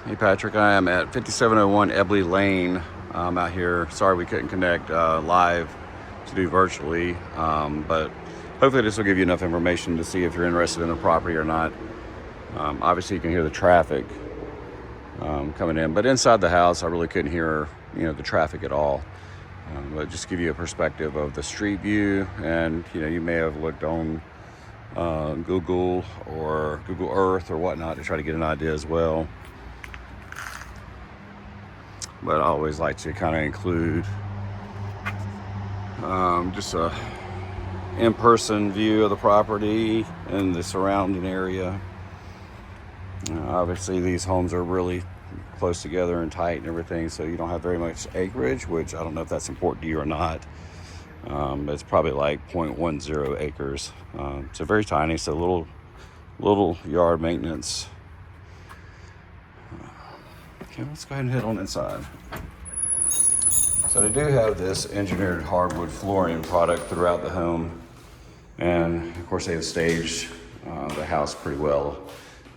Hey Patrick, I am at 5701 Ebley Lane. I'm out here. Sorry we couldn't connect live to do virtually, but hopefully this will give you enough information to see if you're interested in the property or not. Obviously you can hear the traffic coming in, but inside the house I really couldn't hear the traffic at all. But just give you a perspective of the street view, and you may have looked on Google or Google Earth or whatnot to try to get an idea as well. But I always like to kind of include just a in-person view of the property and the surrounding area. Obviously these homes are really close together and tight and everything, so you don't have very much acreage, which I don't know if that's important to you or not. But it's probably like 0.10 acres. So very tiny, so little yard maintenance. Okay, let's go ahead and head on inside. So they do have this engineered hardwood flooring product throughout the home. And of course they have staged the house pretty well.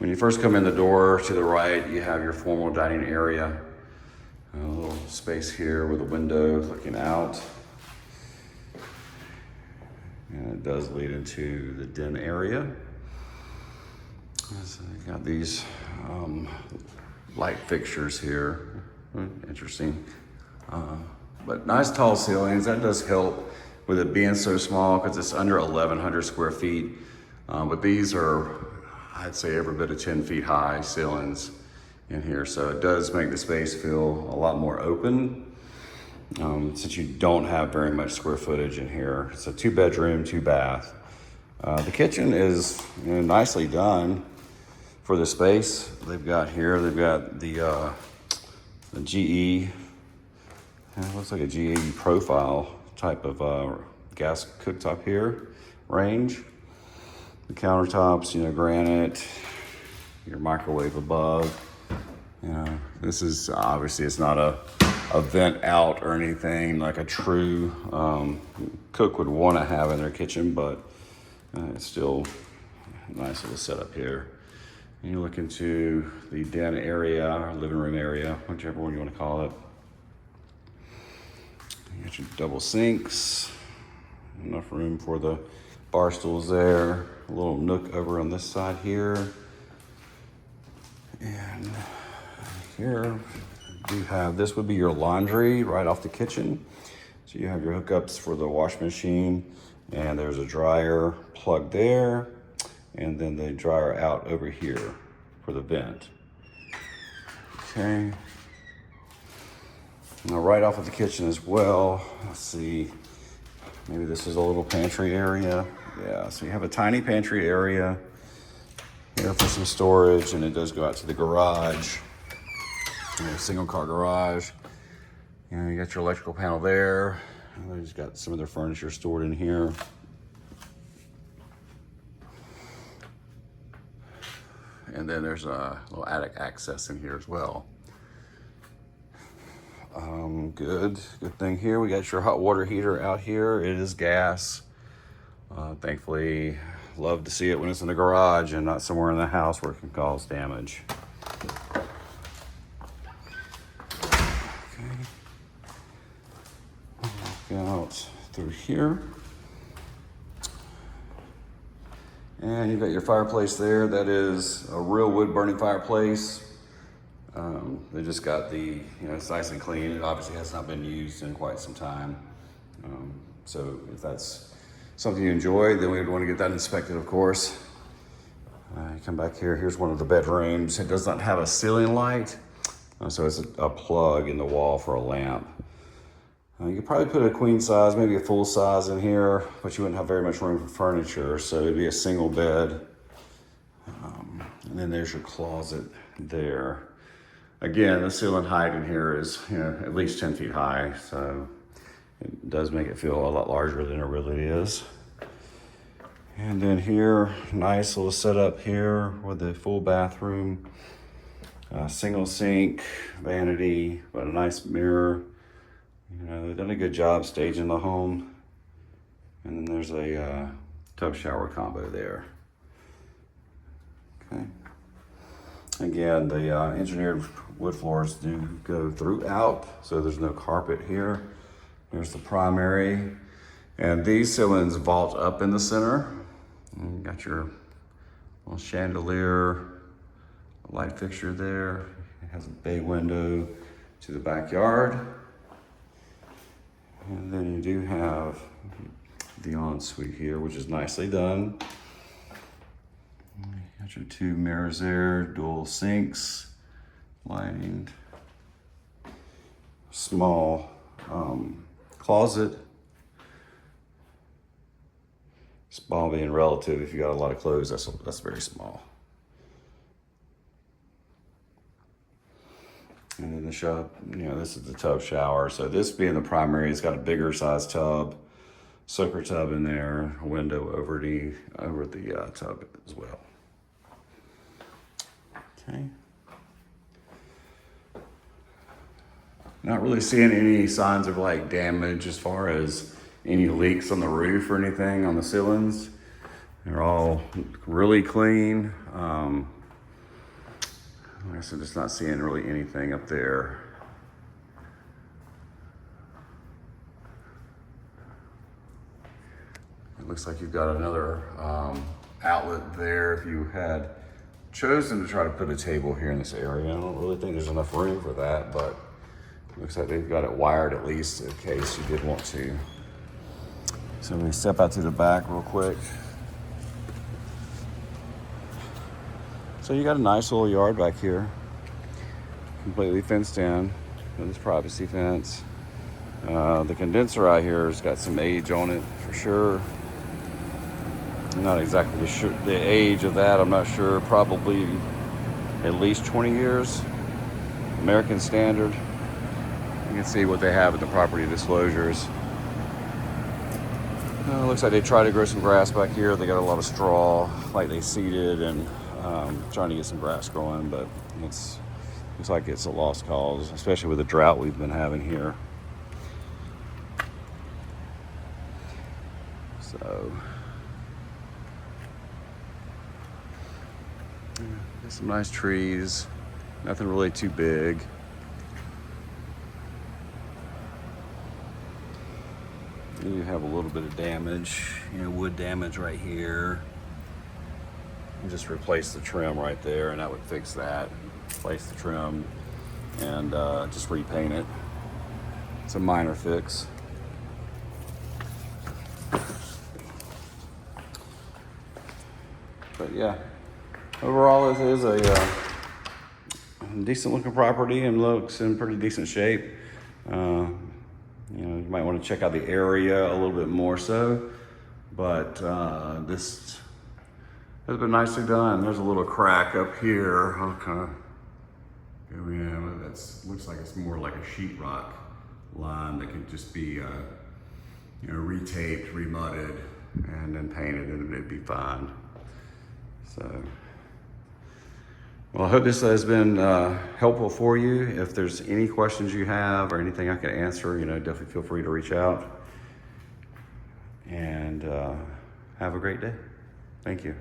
When you first come in the door to the right, you have your formal dining area. A little space here with a window looking out. And it does lead into the den area. So you've got these light fixtures here. Interesting. But nice tall ceilings. That does help with it being so small because it's under 1,100 square feet. But these are, I'd say, every bit of 10 feet high ceilings in here. So it does make the space feel a lot more open since you don't have very much square footage in here. It's a 2-bedroom, 2-bath. The kitchen is nicely done for the space they've got here. They've got the GE. It looks like a GE profile type of gas cooktop here, range. The countertops, granite, your microwave above. This is obviously, it's not a vent out or anything like a true cook would want to have in their kitchen, but it's still a nice little setup here. And you look into the den area, or living room area, whichever one you want to call it. You got your double sinks, enough room for the bar stools there. A little nook over on this side here. And here you have, this would be your laundry right off the kitchen. So you have your hookups for the wash machine, and there's a dryer plug there, and then the dryer out over here for the vent. Okay. Now right off of the kitchen as well, let's see, maybe this is a little pantry area. Yeah, so you have a tiny pantry area here for some storage, and it does go out to the garage. Single car garage. You got your electrical panel there. They've just got some of their furniture stored in here. And then there's a little attic access in here as well. Good thing here. We got your hot water heater out here. It is gas. Thankfully, love to see it when it's in the garage and not somewhere in the house where it can cause damage. Okay. Walk out through here. And you've got your fireplace there. That is a real wood burning fireplace. They just got the, it's nice and clean. It obviously has not been used in quite some time. So if that's something you enjoy, then we would want to get that inspected, of course. You come back here. Here's one of the bedrooms. It does not have a ceiling light, so it's a plug in the wall for a lamp. You could probably put a queen size, maybe a full size in here, but you wouldn't have very much room for furniture, so it'd be a single bed. And then there's your closet there. Again, the ceiling height in here is at least 10 feet high, so it does make it feel a lot larger than it really is. And then here, nice little setup here with the full bathroom, single sink, vanity, but a nice mirror. They've done a good job staging the home. And then there's a tub shower combo there. Okay. Again, the engineered wood floors do go throughout, so there's no carpet here. There's the primary, and these ceilings vault up in the center. And you got your little chandelier, light fixture there. It has a bay window to the backyard. And then you do have the ensuite here, which is nicely done. You got your 2 mirrors there, dual sinks, lighting, small closet. Small being relative, if you got a lot of clothes, that's very small. And then the shower, this is the tub shower. So this being the primary, it's got a bigger size tub, soaker tub in there, a window over the tub as well. Okay. Not really seeing any signs of like damage as far as any leaks on the roof or anything on the ceilings. They're all really clean. Like I said, just not seeing really anything up there. It looks like you've got another outlet there if you had chosen to try to put a table here in this area. I don't really think there's enough room for that, but it looks like they've got it wired at least in case you did want to. So we step out to the back real quick. So you got a nice little yard back here, completely fenced in with this privacy fence. The condenser out here has got some age on it for sure. I'm not exactly sure the age of that, I'm not sure, probably at least 20 years, American standard. You can see what they have in the property disclosures. Looks like they tried to grow some grass back here. They got a lot of straw, like they seeded, and trying to get some grass growing, but looks like it's a lost cause, especially with the drought we've been having here. So, there's some nice trees, nothing really too big. You have a little bit of damage, wood damage right here. You just replace the trim right there, and that would fix that. Replace the trim and just repaint it. It's a minor fix. But yeah, overall it is a decent looking property and looks in pretty decent shape. You might want to check out the area a little bit more so, but this has been nicely done. There's a little crack up here. I'll kind of go in. That looks like it's more like a sheetrock line that can just be retaped, remudded, and then painted, and it'd be fine. So, well, I hope this has been helpful for you. If there's any questions you have or anything I can answer, definitely feel free to reach out. And have a great day. Thank you.